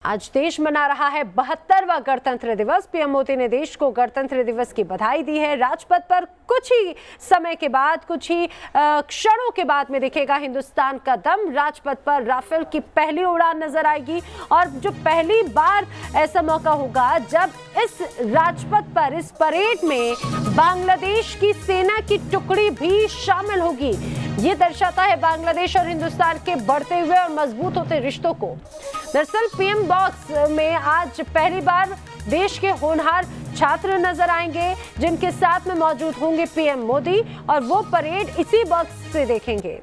आज देश मना रहा है 72वां गणतंत्र दिवस। पीएम मोदी ने देश को गणतंत्र दिवस की बधाई दी है। राजपथ पर कुछ ही समय के बाद, कुछ ही क्षणों के बाद में दिखेगा हिंदुस्तान का दम। राजपथ पर राफेल की पहली उड़ान नजर आएगी और जो पहली बार ऐसा मौका होगा जब इस राजपथ पर, इस परेड में बांग्लादेश की सेना की टुकड़ी भी शामिल होगी। ये दर्शाता है बांग्लादेश और हिंदुस्तान के बढ़ते हुए और मजबूत होते रिश्तों को। दरअसल पीएम बॉक्स में आज पहली बार देश के होनहार छात्र नजर आएंगे, जिनके साथ में मौजूद होंगे पीएम मोदी, और वो परेड इसी बॉक्स से देखेंगे।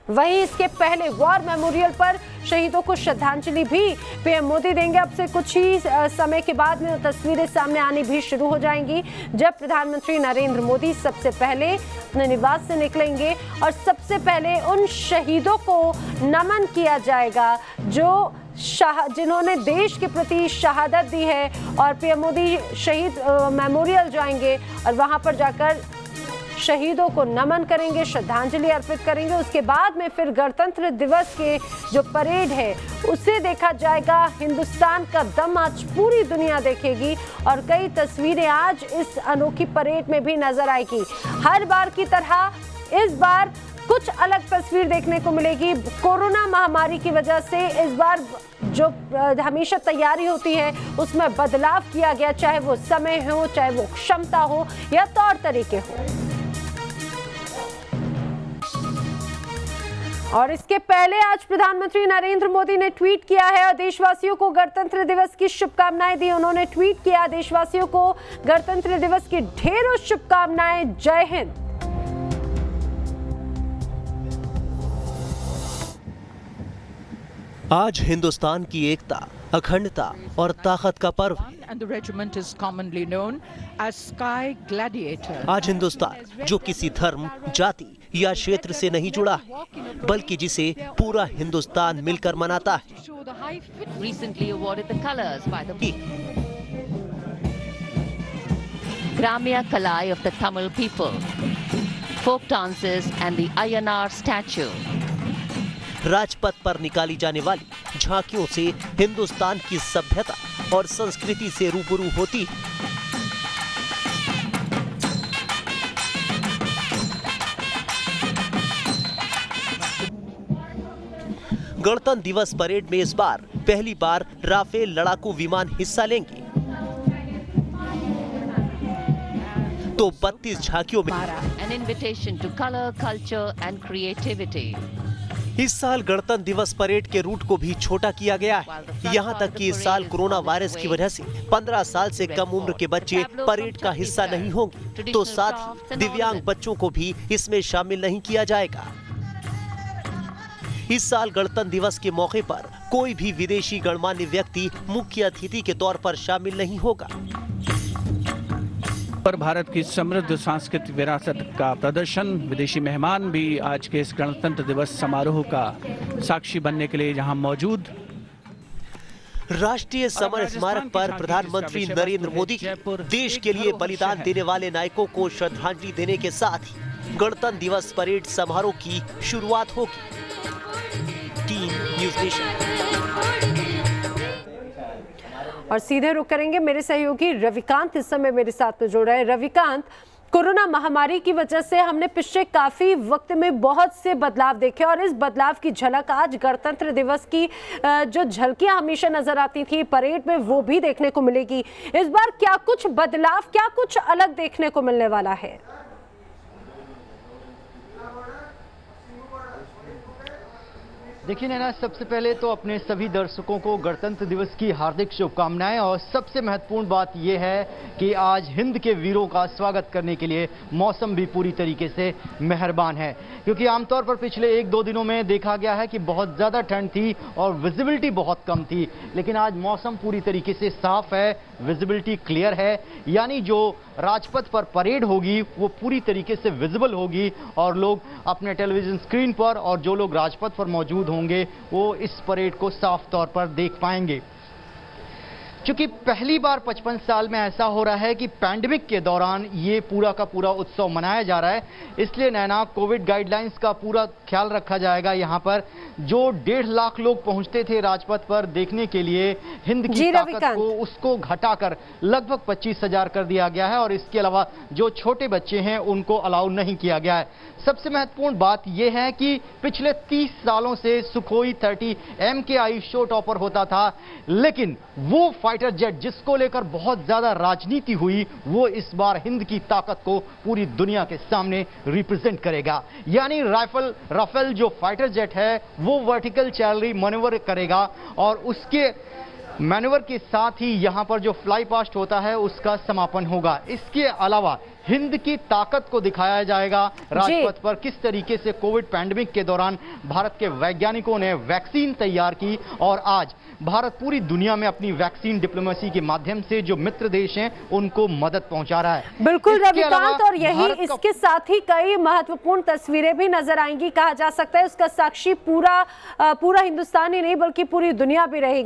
वहीं इसके पहले वॉर मेमोरियल पर शहीदों को श्रद्धांजलि भी पीएम मोदी देंगे। अब से कुछ ही समय के बाद में तस्वीरें सामने आनी भी शुरू हो जाएंगी, जब प्रधानमंत्री नरेंद्र मोदी सबसे पहले अपने निवास से निकलेंगे और सबसे पहले उन शहीदों को नमन किया जाएगा जो जिन्होंने देश के प्रति शहादत दी है। और पीएम मोदी शहीद मेमोरियल जाएंगे और वहां पर जाकर शहीदों को नमन करेंगे, श्रद्धांजलि अर्पित करेंगे। उसके बाद में फिर गणतंत्र दिवस के जो परेड है उसे देखा जाएगा। हिंदुस्तान का दम आज पूरी दुनिया देखेगी और कई तस्वीरें आज इस अनोखी परेड में भी नजर आएगी। हर बार की तरह इस बार कुछ अलग तस्वीर देखने को मिलेगी। कोरोना महामारी की वजह से इस बार जो हमेशा तैयारी होती है उसमें बदलाव किया गया, चाहे वो समय हो, चाहे वो क्षमता हो या तौर तरीके हो। और इसके पहले आज प्रधानमंत्री नरेंद्र मोदी ने ट्वीट किया है और देशवासियों को गणतंत्र दिवस की शुभकामनाएं दी। उन्होंने ट्वीट किया, देशवासियों को गणतंत्र दिवस की ढेरों शुभकामनाएं। जय हिंद। आज हिंदुस्तान की एकता, अखंडता और ताकत का पर्व है। आज हिंदुस्तान जो किसी धर्म, जाति या क्षेत्र से नहीं जुड़ा है, बल्कि जिसे पूरा हिंदुस्तान मिलकर मनाता है। Gramya Kalai of the Tamil people, folk dances and the Ayyanar statue. Rajpath पर निकाली जाने वाली झांकियों से हिंदुस्तान की सभ्यता और संस्कृति से रूबरू होती है। गणतंत्र दिवस परेड में इस बार पहली बार राफेल लड़ाकू विमान हिस्सा लेंगे। तो 32 झांकियों में An invitation to color, culture and creativity. इस साल गणतंत्र दिवस परेड के रूट को भी छोटा किया गया है। यहाँ तक कि इस साल कोरोना वायरस की वजह से 15 साल से कम उम्र के बच्चे परेड का हिस्सा नहीं होंगे, तो साथ ही दिव्यांग बच्चों को भी इसमें शामिल नहीं किया जाएगा। इस साल गणतंत्र दिवस के मौके पर कोई भी विदेशी गणमान्य व्यक्ति मुख्य अतिथि के तौर पर शामिल नहीं होगा। पर भारत की समृद्ध सांस्कृतिक विरासत का प्रदर्शन, विदेशी मेहमान भी आज के इस गणतंत्र दिवस समारोह का साक्षी बनने के लिए यहाँ मौजूद। राष्ट्रीय समर स्मारक पर प्रधानमंत्री नरेंद्र मोदी देश के लिए बलिदान देने वाले नायकों को श्रद्धांजलि देने के साथ ही गणतंत्र दिवस परेड समारोह की शुरुआत होगी। Team news nation. और सीधे रुक करेंगे मेरे सहयोगी रविकांत इस समय मेरे साथ में जुड़ रहे हैं। रविकांत, कोरोना महामारी की वजह से हमने पिछले काफी वक्त में बहुत से बदलाव देखे और इस बदलाव की झलक आज गणतंत्र दिवस की जो झलकियां हमेशा नजर आती थी परेड में, वो भी देखने को मिलेगी। इस बार क्या कुछ बदलाव, क्या कुछ अलग देखने को मिलने वाला है? देखिए नैना, सबसे पहले तो अपने सभी दर्शकों को गणतंत्र दिवस की हार्दिक शुभकामनाएं। और सबसे महत्वपूर्ण बात यह है कि आज हिंद के वीरों का स्वागत करने के लिए मौसम भी पूरी तरीके से मेहरबान है, क्योंकि आमतौर पर पिछले 1-2 दिनों में देखा गया है कि बहुत ज़्यादा ठंड थी और विजिबिलिटी बहुत कम थी, लेकिन आज मौसम पूरी तरीके से साफ है, विजिबिलिटी क्लियर है। यानी जो राजपथ पर परेड होगी वो पूरी तरीके से विजिबल होगी और लोग अपने टेलीविजन स्क्रीन पर और जो लोग राजपथ पर मौजूद होंगे वो इस परेड को साफ तौर पर देख पाएंगे। क्योंकि पहली बार 55 साल में ऐसा हो रहा है कि पैंडेमिक के दौरान ये पूरा का पूरा उत्सव मनाया जा रहा है, इसलिए नैना कोविड गाइडलाइंस का पूरा ख्याल रखा जाएगा। यहाँ पर जो 1.5 लाख लोग पहुंचते थे राजपथ पर देखने के लिए हिंद की ताकत को, उसको घटाकर लगभग 25,000 कर दिया गया है और इसके अलावा जो छोटे बच्चे हैं उनको अलाउ नहीं किया गया है। सबसे महत्वपूर्ण बात यह है कि पिछले 30 सालों से सुखोई 30 MKI शो टॉपर होता था, लेकिन वो फाइटर जेट जिसको लेकर बहुत ज्यादा राजनीति हुई, वो इस बार हिंद की ताकत को पूरी दुनिया के सामने रिप्रेजेंट करेगा। यानी राफेल जो फाइटर जेट है वो वर्टिकल चैनरी मैन्यूवर करेगा और उसके मैन्यूवर के साथ ही यहां पर जो फ्लाई पास्ट होता है उसका समापन होगा। इसके अलावा हिंद की ताकत को दिखाया जाएगा राजपथ पर, किस तरीके से कोविड पैंडेमिक के दौरान भारत के वैज्ञानिकों ने वैक्सीन तैयार की और आज भारत पूरी दुनिया में अपनी वैक्सीन डिप्लोमेसी के माध्यम से जो मित्र देश हैं उनको मदद पहुंचा रहा है। बिल्कुल रविकांत, और यही इसके साथ ही कई महत्वपूर्ण तस्वीरें भी नजर आएंगी। कहा जा सकता है उसका साक्षी पूरा हिंदुस्तान ही नहीं बल्कि पूरी दुनिया भी रहेगी।